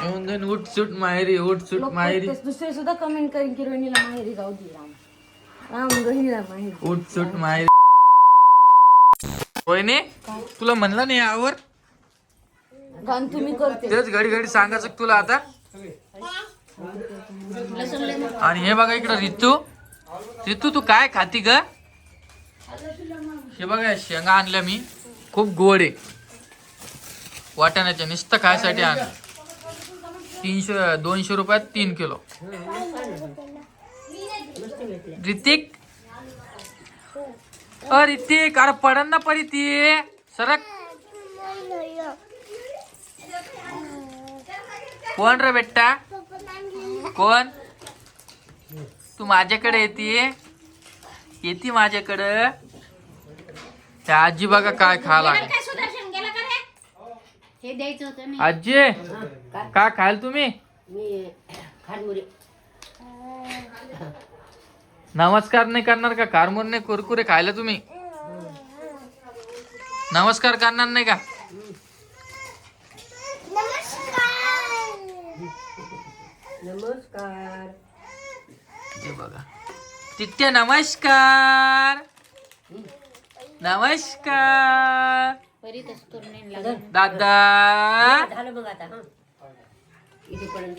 येऊन जाईन उठ सुट माहेरी उठ सुट माहेरी. दुसरे सुद्धा कमेंट करेन की रोहिणीला माहेरी जाऊ दे. राम रोहिणीला माहेरी उठ सुट माहेरी. रोहिणी तुला म्हणलं नाही यावर गाण तुम्ही करते. तेच घडी घडी सांगायचं तुला आता. आणि हे बघा इकडं रितू. रितू तू काय खाती ग? हे बघा शेंगा आणल्या मी, खूप गोड आहे. वाटाण्याच्या नुसतं खायसाठी आण. 200 रुपयात 3 किलो. ऋतिक ऋतिक अरे पडन ना परी ती सरक. कोण रे बेटा कोण? तू माझ्याकडे येते माझ्याकडं. त्या आजी बघा काय खायला. हे द्यायचं होतं आजी काय खाल तुम्ही? नमस्कार नाही करणार का? कारमोर नाही कुरकुरे खायला तुम्ही नमस्कार करणार नाही का? नमस्कार. हे बघा तिथे नमस्कार नमस्कार. दादा झालं मग आता. इथेपर्यंत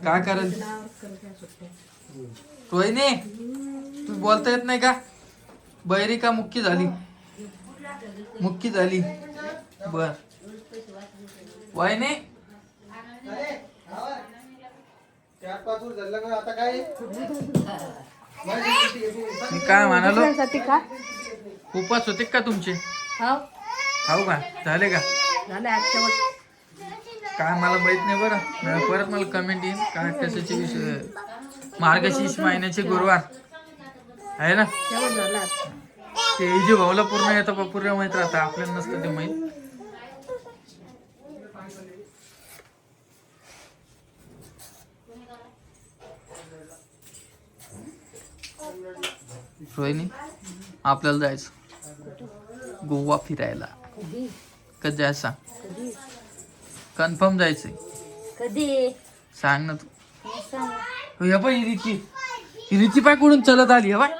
काय करेल रोहिणी? तू बोलता येत नाही का? बहिरी का मुक्की झाली? मुक्की झाली बर. वहिनी मी काय म्हणालो, उपास होते का तुमचे? हो का? झाले का? काय मला माहित नाही बरं. परत मला कमेंट येईल काय कशाचे विषय. मार्गशीर्ष महिन्याचे गुरुवार आहे ना. ते जे भाऊला पूर्ण येतं पूर्ण माहित राहतं, आपल्याला नसतं ते माहित. रोहिणी आपल्याला जायचं गोवा फिरायला. कधी जायचं सांग? कन्फर्म जायचंय. कधी सांग ना तू. हे बाय ही रिची पाय कुठून चलत आली. हे बाय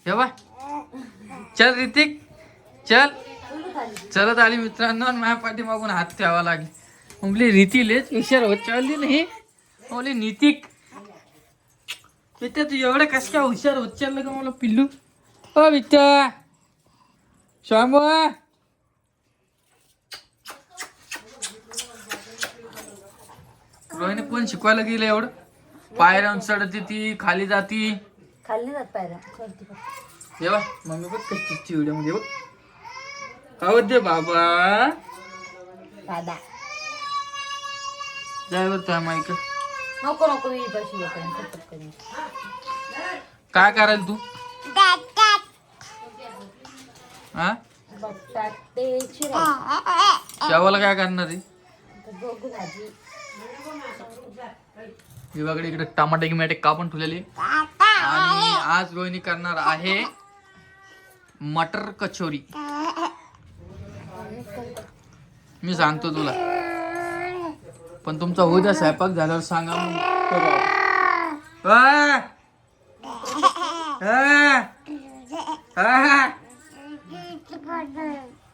हे बाय चल ऋतिक चल. चलत आली मित्रांनो. माझ्या पाठी मागून हात ठेवा लागले. म्हणली रीती लेच हुशार होत चालली नाही. म्हणली नीतिक विद्या तू एवढं कस काय हुशार होत चाललं का मला पिल्लू? हो विद्या श्याम रोहिणी कोण शिकवायला गेलं एवढं? पायऱ्यावर चढती ती खाली जाती. खाली जात पायऱ्या. हे बा मम्मी बघ कशी व्हिडिओ मध्ये बघ. काय दे बाबा दादा जाय बर तुझ्या माईक. नको नको मी पैसे काय करायला तू? हा बटाटे जेवायला काय करणार आहे? बघू भाजी. हे बघा इकडे टमाटे गिमाटे कापून ठेवलेले. आणि आज रोहिणी करणार आहे मटर कचोरी. मी सांगतो तुला, पण तुमचा उद्या स्वयंपाक झाल्यावर सांगा मग.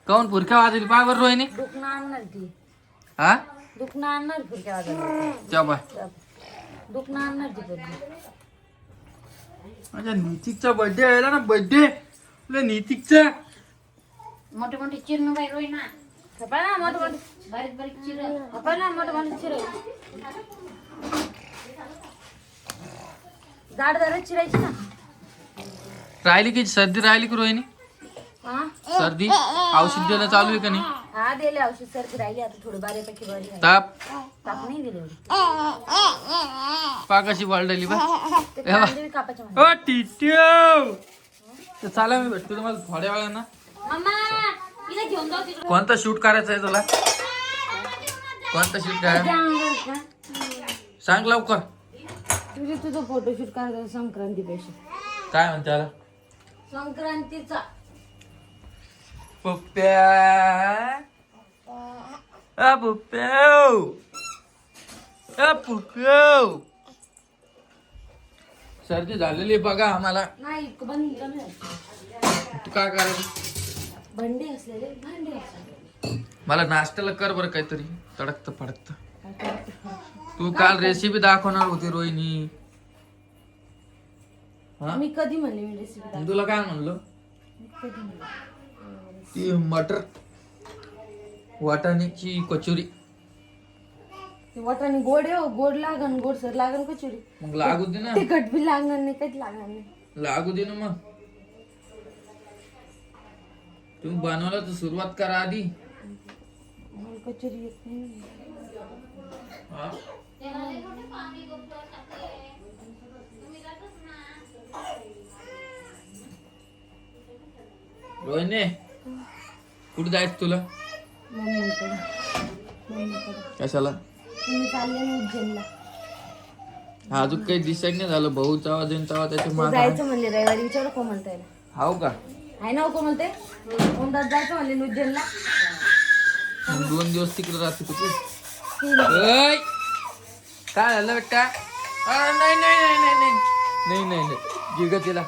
काऊन फुरक्या वाजली पाय बर रोहिणी? दुखणं आणणार ती. हा दुखणं आणणार फुलक्या वाजवणार. त्या बाय दुखणं आणणार ती कधी. माझ्या नीतिकचा बर्थडे आहे ना. बर्थडे तुला नीतिकचा मोठे मोठे चिरण बाई रोहिणा. खपाय ना मोठं मोठं. बारीक बारीक चिर. खपाय ना मोठं मोठं चिराय. जाड जाड चिरायची ना. राहिली की सर्दी राहिली की रोहिणी? हा सर्दी औषध द्यायला चालू आहे का नाही? हा दिले औषध. सर्दी राहिली आता थोडी बऱ्यापैकी बरी आहे. ताप ताप नाही दिले एवढी. पा कशी वाढली बा. ते कांदे कापायचे म्हणा. ओ टिट्यो तर चला मी भेटतो तुम्हाला थोड्या वेळानं. मम्मा हिला घेऊन जाऊ तिकडे. कोणता शूट करायचा आहे तुला? कोणता शूट करायचा सांग लवकर. तुझं फोटोशूट करायचं संक्रांती पेक्षा. काय म्हणते त्याला? संक्रांतीचा पुप्प्या पुप्प्या सर्दी झालेली बघा आम्हाला. नाही बंद कमी झाली. तू काय करायचं? भांडे असलेले भांडे असलेले. मला नाश्त्याला कर बरं काहीतरी तडकत फडकत. तू काल रेसिपी दाखवणार होती रोहिणी. हा मी कधी म्हणले मी रेसिपी मी तुला काय म्हणलो? कधी म्हणले ती मटर वाटाण्याची कचोरी. वाटाणे गोड आहे हो, गोड लागन गोड सर लागन कचोरी. मग लागू दे ना. तिखट बी लागणार नाही काहीच लागणार नाही. लागू दे ना मग. तुम्ही बनवायला तर सुरुवात करा आधी. मला कचोरी येत नाही. हा? रोहिणी कुठे जायचं तुला? मम्मीकडे कशाला? तुम्ही चालले ना उज्जैनला. अजून काही दिसाय नाही झालं. भाऊ चावा देऊन चावा त्याच्या ते मागे. जायचं म्हणले रविवारी विचारू को म्हणताय हाव का? आहे ना को म्हणते कोणतात जायचं म्हणले ना उज्जैनला. मग 2 दिवस तिकडे राहते तुझी. ठीक आहे. ओय! काय झालं बेटा? नाही नाही नाही नाही नाही नाही नाही नाही घे ग तिला.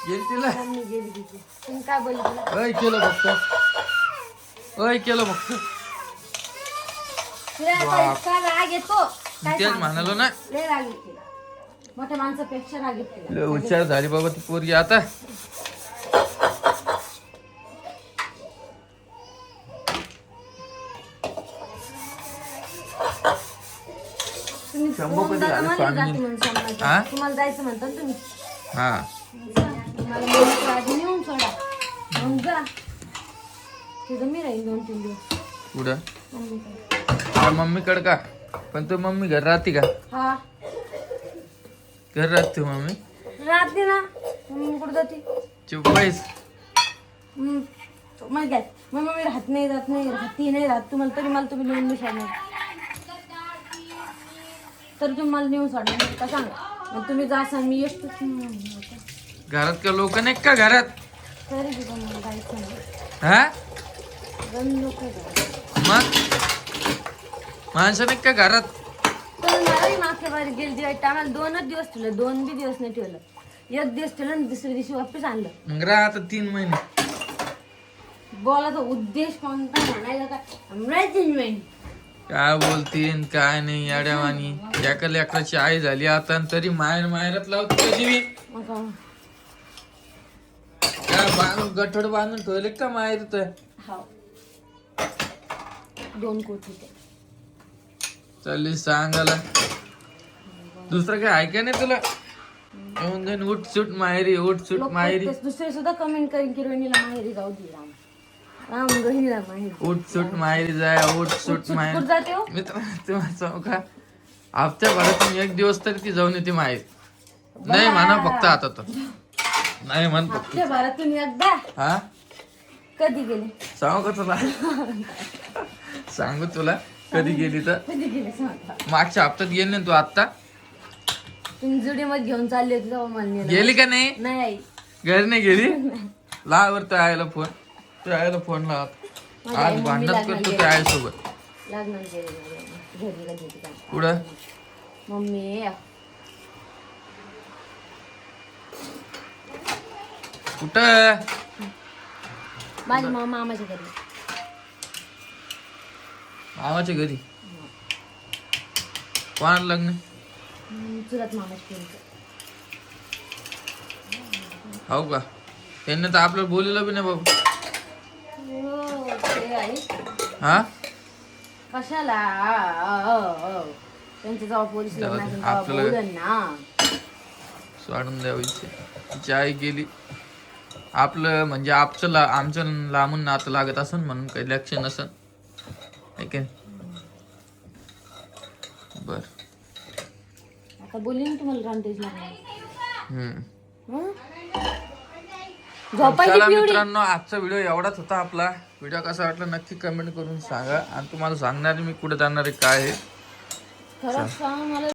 घे तिला. मम्मी गेली तिथे. तुम्ही काय बोलले तुला? ओय केलं फक्त. ओय केलं फक्त. तुला आता इतका राग येतो काय तेच सांगू? म्हणालो ना. लय राग येते. मोठ्या माणसापेक्षा राग येते. लय हुशार झाली बाबा ती पोरगी आता. तुम्ही शंभू कधी फोनला आले मला स्वामींनी? जाते म्हणून सांगायचं. हा? तुम्हाला जायचं म्हणता ना तुम्ही. हा मला मम्मीच्या आधी नेऊन सोडा. मग जा. तिथं मी राहीन 2-3 दिवस. कुठं? मम्मीकडे. मम्मीकडे का? पण तू मम्मी घर राहते का? हा घर राहते मम्मी. राहते ना. मम्मी कुठं जाते? चुप बैस. मग काय मग मम्मी राहत नाही जात नाही राहती नाही राहत तुम्हाला तरी मला तुम्ही नेऊन नाही सोडणार. तर तुम्ही मला नेऊन सोडणार का सांगा. मग तुम्ही जा सांग मी एकटंच घरात का लोक नाही का घरात? तरी तिथं मला जायचं नाही. हा गण लोक मग माणसं नाही का घरात? तर मलाही मागच्या बारी गेली दिवाळी आम्हाला 2च दिवस ठेवलं. 2 बी दिवस नाही ठेवलं. 1 दिवस ठेवलं आणि दुसऱ्या दिवशी वापस आणलं. मग राहा आता 3 महिने. बोलाचा उद्देश कोणता म्हणायला काय 3 महिने. काय बोलतीन काय नाही याड्यावानी. एका लेकराची आई झाली आता आणि तरी माहेरात लावतो कधी बी. मग काय? काय बांधून गठड बांधून ठेवले का माहेर तर? हाव 2 कोटी ते. चालली सांगायला. दुसरं काय ऐका नाही तुला? येऊन जाईन उठ सुट माहेरी उठ सुट लोक माहेरी. दुसरे सुद्धा कमेंट करेन की रोहिणीला माहेरी जाऊ दे. राम रोहिणीला माहेरी उठ सुट माहेरी जाय उठ सुट माहेरी. कुठं जाते हो? मित्र तुम्हाला सांगू का? हप्त्या भरातून 1 दिवस तरी ती जाऊन येते माहेर. नाही म्हणा फक्त आता तर. नाही म्हण फक्त. आपल्या भारातून एकदा हा कधी गेले सांगू का तुला? सांगू तुला कधी गेली तर? कधी गेले सांगा. मागच्या हप्त्यात गेली नाही तू आता? तुम्ही जुडीमध्ये घेऊन चालले होते तेव्हा मला नेलं. गेली का नाही? नाही घरी नाही गेली? लावर तर आयला फोन. तू आयला फोन लाव. माझ्या आज आई भांडत मम्मी करतो लागणार त्या आईसोबत. लागणार गेले घरी कधी होती काय कुठं? मम्मी कुठं? माझी मामाच्या घरी. मामाच्या घरी. कोणाला लग्न? चुलत मामाच्या घरी. हो का? त्यांनी तर आपल्याला बोललेलं बी नाही बाबू. हो, ते आई हा कशाला त्यांच्या जवळ पोलीस जाऊ दे, लग्नाचं आपल्याला- बोलन ना. सोडून द्यायची. तिची आई गेली. आपलं म्हणजे आमचं लांबून नातं लागत असन म्हणून काही लक्ष नसन. ठीक आहे बर. आता बोलली ना तुम्हाला रामतेज लागणार. झोपायची चला पिवडी. मित्रांनो आजचा व्हिडिओ एवढाच होता आपला. व्हिडिओ कसा वाटला नक्की कमेंट करून सांगा आणि तुम्हाला सांगणार मी कुठे जाणार आहे काय आहे. खरंच सांग मला